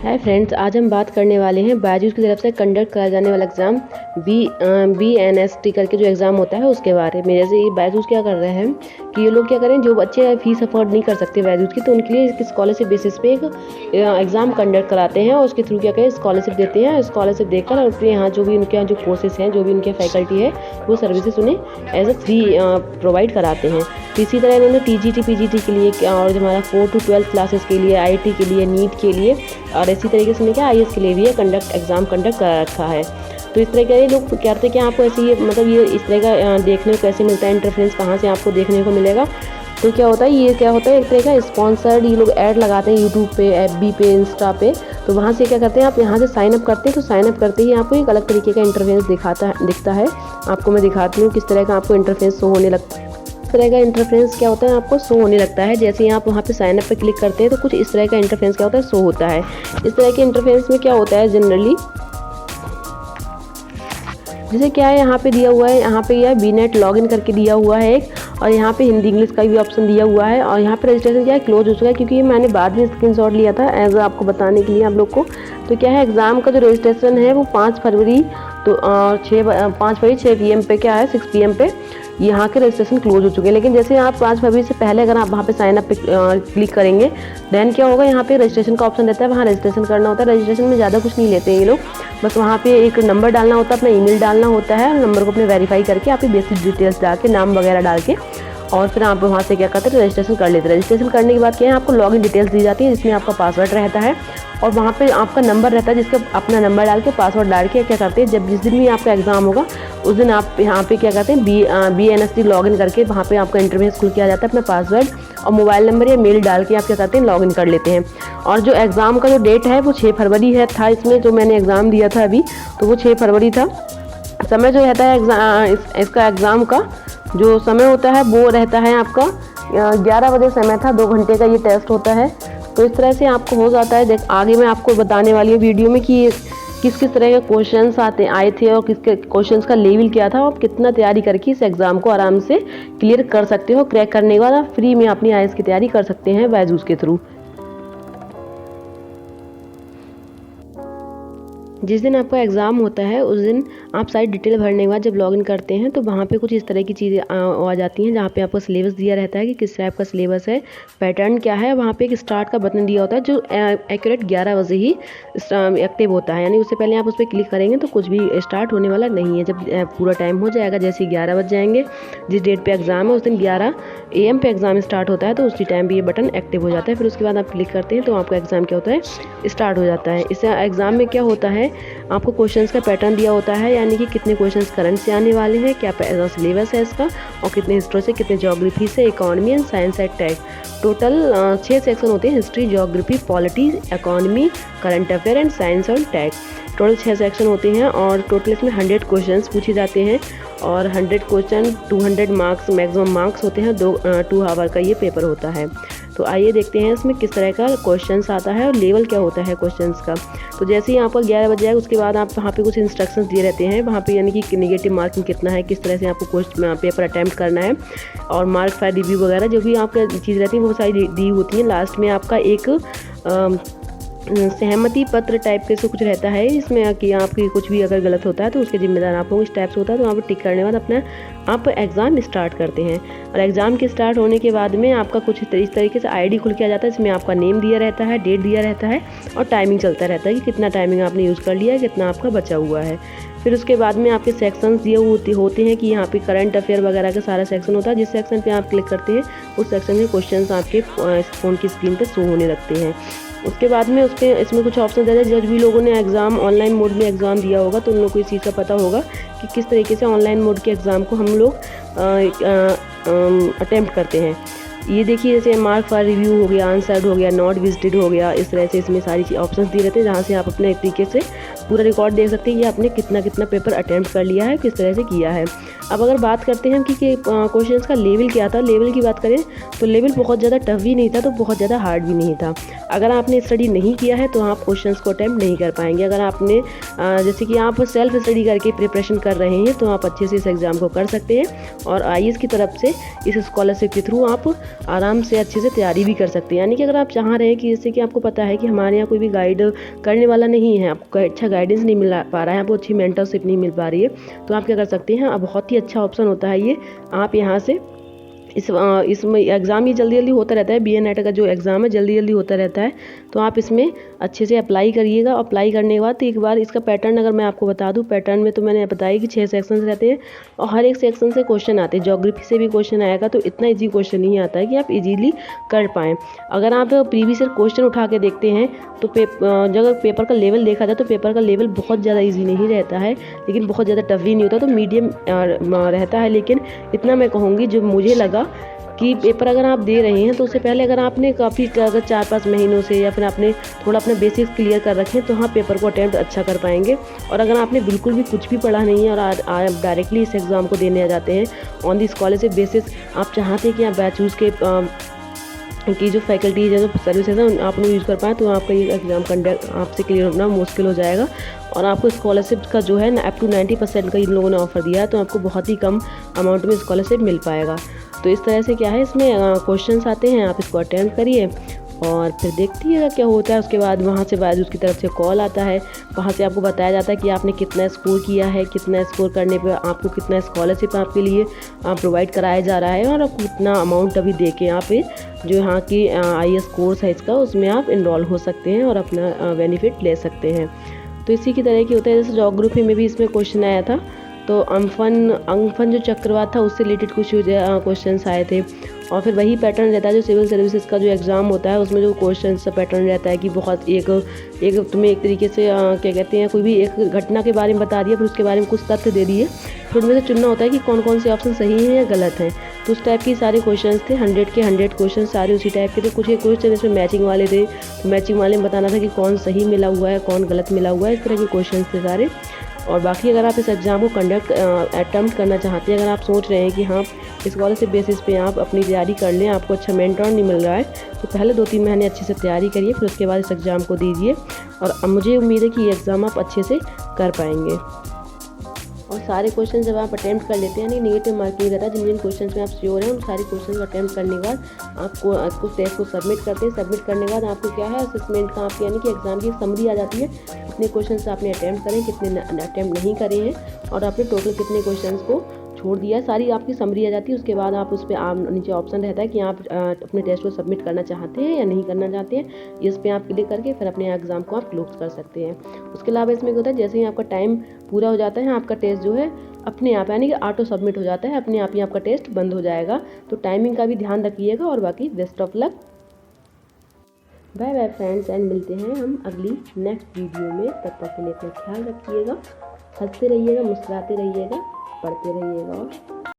Hi friends, आज हम बात करने वाले हैं बायजूस की तरफ से कंडक्ट कराया जाने वाला एग्ज़ाम BNST करके जो एग्ज़ाम होता है उसके बारे में। जैसे ये बायजूस क्या कर रहे हैं कि ये लोग क्या करें, जो बच्चे फ़ीस अफोर्ड नहीं कर सकते बायजूस की, तो उनके लिए एक स्कॉलरशिप बेसिस पे एक एग्ज़ाम कंडक्ट कराते हैं और उसके थ्रू क्या करें स्कॉलरशिप देते हैं। स्कॉलरशिप देकर अपने यहाँ जो भी उनके यहाँ जो कोर्सेज हैं, जो भी उनके फैकल्टी है, वो सर्विसेज उन्हें एज अ फ्री प्रोवाइड कराते हैं। तो इसी तरह इन्होंने TGT PGT के लिए और हमारा 4 to 12 क्लासेस के लिए, IIT के लिए, नीट के लिए और इसी तरीके से क्या IAS के लिए भी एग्ज़ाम कंडक्ट करा रखा है। तो इस तरह का ये लोग कहते हैं कि आपको ऐसे ये मतलब ये इस तरह का देखने को कैसे मिलता है, इंटरफेरेंस कहाँ से आपको देखने को मिलेगा। तो क्या होता है, ये क्या होता है, एक तरह का स्पॉन्सर्ड ये लोग ऐड लगाते हैं यूट्यूब पे, FB पे, इंस्टा पे। तो वहाँ से क्या करते हैं, आप यहाँ से साइन अप करते हैं, तो साइन अप करते ही आपको एक अलग तरीके का इंटरफेरेंस दिखता है। आपको मैं दिखाती हूँ किस तरह का आपको इंटरफेरेंस शो होने लगता है। इस तरह का इंटरफेरेंस क्या होता है, आपको शो होने लगता है। जैसे ही आप वहाँ पे साइन अप पे क्लिक करते हैं तो कुछ इस तरह का इंटरफेरेंस क्या होता है, शो होता है। इस तरह के इंटरफेरेंस में क्या होता है जनरली, जैसे क्या है यहाँ पे दिया हुआ है, यहाँ पे यह BNET लॉगिन करके दिया हुआ है एक, और यहाँ पे हिंदी इंग्लिश का भी ऑप्शन दिया हुआ है। और यहाँ पे रजिस्ट्रेशन क्या है, क्लोज हो चुका है, क्योंकि मैंने बाद में स्क्रीनशॉट लिया था एज आपको बताने के लिए आप लोग को। तो क्या है, एग्ज़ाम का जो रजिस्ट्रेशन है वो 5 फरवरी तो 5 फरवरी 6 PM पे क्या है, 6 PM पे यहाँ के रजिस्ट्रेशन क्लोज हो चुके हैं। लेकिन जैसे आप 5 फरवरी से पहले अगर आप वहाँ पे साइन अप पे क्लिक करेंगे, देन क्या होगा, यहाँ पे रजिस्ट्रेशन का ऑप्शन रहता है, वहाँ रजिस्ट्रेशन करना होता है। रजिस्ट्रेशन में ज़्यादा कुछ नहीं लेते हैं ये लोग, बस वहाँ पे एक नंबर डालना होता है, अपना ईमेल डालना होता है, नंबर को अपने वेरीफाई करके आपकी बेसिक डिटेल्स डाल के, नाम वगैरह डाल के, और फिर आप वहाँ से क्या करते हैं, रजिस्ट्रेशन कर लेते हैं। रजिस्ट्रेशन करने के बाद क्या है, आपको लॉगिन डिटेल्स दी जाती है, जिसमें आपका पासवर्ड रहता है और वहाँ पे आपका नंबर रहता है, जिसका अपना नंबर डाल के, पासवर्ड डाल के क्या करते हैं, जब जिस दिन भी आपका एग्ज़ाम होगा उस दिन आप यहाँ पे क्या करते हैं, BNST लॉगिन करके वहाँ पे आपका इंटरफेस खुल के आ जाता है। अपना पासवर्ड और मोबाइल नंबर या मेल डाल के आप क्या करते हैं, लॉगिन कर लेते हैं। और जो एग्ज़ाम का जो डेट है वो 6 फरवरी है था, इसमें जो मैंने एग्ज़ाम दिया था अभी, तो वो 6 फरवरी था। समय जो रहता है इसका एग्ज़ाम का जो समय होता है वो रहता है आपका 11 बजे समय था, 2 घंटे का ये टेस्ट होता है। तो इस तरह से आपको हो जाता है। आगे मैं आपको बताने वाली हूँ वीडियो में कि किस किस तरह के क्वेश्चंस आए थे और किस क्वेश्चंस का लेवल क्या था, और कितना तैयारी करके इस एग्ज़ाम को आराम से क्लियर कर सकते हो। क्रैक करने के बाद आप फ्री में अपनी IAS की तैयारी कर सकते हैं बायजूस के थ्रू। जिस दिन आपका एग्ज़ाम होता है उस दिन आप सारी डिटेल भरने के बाद जब लॉगिन करते हैं तो वहाँ पे कुछ इस तरह की चीज़ें आ जाती हैं, जहाँ पे आपको सिलेबस दिया रहता है कि किस टाइप का सिलेबस है, पैटर्न क्या है। वहाँ पे एक स्टार्ट का बटन दिया होता है जो एक्यूरेट 11 बजे ही एक्टिव होता है, यानी उससे पहले आप उस पर क्लिक करेंगे तो कुछ भी स्टार्ट होने वाला नहीं है। जब पूरा टाइम हो जाएगा, जैसे ही 11 बज जाएंगे, जिस डेट पर एग्ज़ाम है उस दिन 11 AM पे एग्ज़ाम स्टार्ट होता है, तो उसी टाइम भी ये बटन एक्टिव हो जाता है। फिर उसके बाद आप क्लिक करते हैं तो आपका एग्ज़ाम क्या होता है, स्टार्ट हो जाता है। इस एग्ज़ाम में क्या होता है, आपको क्वेश्चंस का पैटर्न दिया होता है, यानी कि कितने क्वेश्चंस करंट से आने वाले हैं, क्या सिलेबस है इसका, और कितने हिस्ट्री से, कितने ज्योग्राफी से, economy and science and tech. Total 6 section होते हैं, history, geography, polity, economy, current affair and science और टेक। टोटल 6 सेक्शन होते हैं और टोटल इसमें 100 क्वेश्चंस पूछे जाते हैं और 100 क्वेश्चन 200 मार्क्स मैक्सिमम मार्क्स होते हैं। 2 आवर का ये पेपर होता है। तो आइए देखते हैं इसमें किस तरह का क्वेश्चंस आता है और लेवल क्या होता है क्वेश्चंस का। तो जैसे ही आपका 11 बज जाएगा उसके बाद आप वहाँ पे कुछ इंस्ट्रक्शंस दिए रहते हैं, वहाँ पे यानी कि नेगेटिव मार्किंग कितना है, किस तरह से आपको पेपर अटैम्प्ट करना है, और मार्क फाइल रिव्यू वगैरह जो भी आपका चीज़ रहती है वो सारी दी होती है। लास्ट में आपका एक सहमति पत्र टाइप के से कुछ रहता है, इसमें कि आपकी कुछ भी अगर गलत होता है तो उसके जिम्मेदार आप होंगे, इस टाइप से होता है। तो वहाँ पर टिक करने के बाद अपना आप एग्ज़ाम स्टार्ट करते हैं, और एग्ज़ाम के स्टार्ट होने के बाद में आपका कुछ इस तरीके से ID खुल के आ जाता है। इसमें आपका नेम दिया रहता है, डेट दिया रहता है और टाइमिंग चलता रहता है कि कितना टाइमिंग आपने यूज़ कर लिया है, कितना आपका बचा हुआ है। फिर उसके बाद में आपके सेक्शंस दिए होते हैं कि यहाँ पे करंट अफेयर वगैरह का सारा सेक्शन होता है। जिस सेक्शन पे आप क्लिक करते हैं उस सेक्शन में क्वेश्चंस आपके फ़ोन की स्क्रीन पे शो होने लगते हैं। उसके बाद में इसमें कुछ ऑप्शन देते हैं। जज भी लोगों ने एग्ज़ाम ऑनलाइन मोड में एग्ज़ाम दिया होगा तो उन लोगों को इस चीज़ का पता होगा कि किस तरीके से ऑनलाइन मोड के एग्ज़ाम को हम लोग अटेम्प्ट करते हैं। ये देखिए, जैसे मार्क फॉर रिव्यू हो गया, आंसर्ड हो गया, नॉट विजिटेड हो गया, इस तरह से इसमें सारी ऑप्शंस दिए रहते हैं जहाँ से आप अपने तरीके से पूरा रिकॉर्ड देख सकते हैं कि आपने कितना कितना पेपर अटैम्प्ट कर लिया है, किस तरह से किया है। अब अगर बात करते हैं कि क्वेश्चंस का लेवल क्या था, लेवल की बात करें तो लेवल बहुत ज़्यादा टफ भी नहीं था, तो बहुत ज़्यादा हार्ड भी नहीं था। अगर आपने स्टडी नहीं किया है तो आप क्वेश्चंस को अटैम्प्ट नहीं कर पाएंगे। अगर आपने जैसे कि आप सेल्फ स्टडी करके प्रिपरेशन कर रहे हैं तो आप अच्छे से इस एग्ज़ाम को कर सकते हैं, और IAS की तरफ से इस स्कॉलरशिप के थ्रू आप आराम से अच्छे से तैयारी भी कर सकते हैं। यानी कि अगर आप चाह रहे हैं कि जैसे कि आपको पता है कि हमारे यहाँ कोई भी गाइड करने वाला नहीं है, आपको अच्छा गाइडेंस नहीं मिल पा रहा है, आपको अच्छी मेंटरशिप नहीं मिल पा रही है, तो आप क्या कर सकते हैं, अब बहुत ही अच्छा ऑप्शन होता है ये। आप यहाँ से इसमें एग्ज़ाम ये जल्दी जल्दी होता रहता है, BA नेट का जो एग्ज़ाम है जल्दी जल्दी होता रहता है, तो आप इसमें अच्छे से अप्लाई करिएगा। अप्लाई करने के बाद एक बार इसका पैटर्न अगर मैं आपको बता दूं, पैटर्न में तो मैंने बताया कि 6 सेक्शंस रहते हैं और हर एक सेक्शन से क्वेश्चन आते हैं। ज्योग्राफी से भी क्वेश्चन आएगा, तो इतना ईजी क्वेश्चन नहीं आता है कि आप इजीली कर पाएँ। अगर आप प्रीवियस ईयर क्वेश्चन उठा के देखते हैं तो जब पेपर का लेवल देखा जाए तो पेपर का लेवल बहुत ज़्यादा ईजी नहीं रहता है, लेकिन बहुत ज़्यादा टफ भी नहीं होता, तो मीडियम रहता है। लेकिन इतना मैं कहूँगी, जो मुझे लगा कि पेपर अगर आप दे रहे हैं तो उससे पहले अगर आपने काफ़ी अगर 4-5 महीनों से या फिर आपने थोड़ा अपने बेसिक्स क्लियर कर रखे हैं तो हाँ पेपर को अटैम्प्ट अच्छा कर पाएंगे। और अगर आपने बिल्कुल भी कुछ भी पढ़ा नहीं है और आप डायरेक्टली इस एग्ज़ाम को देने आ जाते हैं ऑन दी स्कॉलरशिप बेसिस, आप चाहते हैं कि आप बैच चूज़ की जो फैकल्टीज है, जो सर्विसेज है, आप लोग यूज़ कर पाएँ, तो आपका ये एग्ज़ाम कंडक्ट आपसे क्लियर होना मुश्किल हो जाएगा। और आपको स्कॉलरशिप का जो है अप टू 90% का इन लोगों ने ऑफ़र दिया है, तो आपको बहुत ही कम अमाउंट में स्कॉलरशिप मिल पाएगा। तो इस तरह से क्या है, इसमें क्वेश्चंस आते हैं, आप इसको अटेम्प्ट करिए और फिर देखिएगा क्या होता है। उसके बाद वहाँ से बाद उसकी तरफ से कॉल आता है, वहाँ से आपको बताया जाता है कि आपने कितना स्कोर किया है, कितना स्कोर करने पे आपको कितना स्कॉलरशिप आपके लिए प्रोवाइड कराया जा रहा है, और आप कितना अमाउंट अभी दे के यहाँ पे जो यहाँ की IAS कोर्स है इसका, उसमें आप इनरोल हो सकते हैं और अपना बेनिफिट ले सकते हैं। तो इसी की तरह की होता है। जैसे ज्योग्राफी में भी इसमें क्वेश्चन आया था, तो अम्फन जो चक्रवात था उससे रिलेटेड कुछ क्वेश्चंस आए थे। और फिर वही पैटर्न रहता है जो सिविल सर्विसेज का जो एग्ज़ाम होता है, उसमें जो क्वेश्चन का पैटर्न रहता है कि बहुत एक तुम्हें एक तरीके से क्या कहते हैं, कोई भी एक घटना के बारे में बता दिया, फिर उसके बारे में कुछ तथ्य दे दिए, फिर उनमें से चुनना होता है कि कौन कौन से ऑप्शन सही हैं या गलत हैं। तो उस टाइप के सारे क्वेश्चन थे, 100 के 100 क्वेश्चन सारे उसी टाइप के थे। कुछ एक क्वेश्चन इसमें मैचिंग वाले थे, तो मैचिंग वाले में बताना था कि कौन सही मिला हुआ है, कौन गलत मिला हुआ है, इस तरह के क्वेश्चन थे सारे। और बाकी अगर आप इस एग्ज़ाम को अटेम्प्ट करना चाहते हैं, अगर आप सोच रहे हैं कि हाँ स्कॉलरशिप बेसिस पे आप अपनी तैयारी कर लें, आपको अच्छा मेंटर नहीं मिल रहा है, तो पहले 2-3 महीने अच्छे से तैयारी करिए, फिर उसके बाद इस एग्ज़ाम को दीजिए। और अब मुझे उम्मीद है कि ये एग्ज़ाम आप अच्छे से कर पाएंगे। और सारे क्वेश्चन जब आप अटेम्प्ट कर लेते हैं, यानी नेगेटिव मार्किंग रहता है, जिन जिन क्वेश्चन में आप श्योर हैं उन सारे क्वेश्चन अटेम्प्ट करने के बाद आपको टेस्ट को सबमिट करते हैं। सबमिट करने के बाद आपको क्या है, असेसमेंट का आपकी यानी कि एग्जाम की समरी आ जाती है, कितने क्वेश्चन आपने अटेम्प्ट करें, कितने अटेम्प्ट नहीं करे हैं, और आपने टोटल कितने क्वेश्चन को छोड़ दिया है, सारी आपकी समरी आ जाती है। उसके बाद आप उस पर नीचे ऑप्शन रहता है कि आप अपने टेस्ट को सबमिट करना चाहते हैं या नहीं करना चाहते हैं। इस पर आप क्लिक करके फिर अपने एग्ज़ाम को आप क्लोज कर सकते हैं। उसके अलावा इसमें क्या होता है, जैसे ही आपका टाइम पूरा हो जाता है, आपका टेस्ट जो है अपने आप यानी कि ऑटो सबमिट हो जाता है, अपने आप ही आपका टेस्ट बंद हो जाएगा। तो टाइमिंग का भी ध्यान रखिएगा। और बाकी best of luck, bye bye friends, and मिलते हैं हम अगली नेक्स्ट वीडियो में। तब तक के लिए अपना ख्याल रखिएगा, हंसते रहिएगा, मुस्कुराते रहिएगा, पढ़ते रहिएगा। और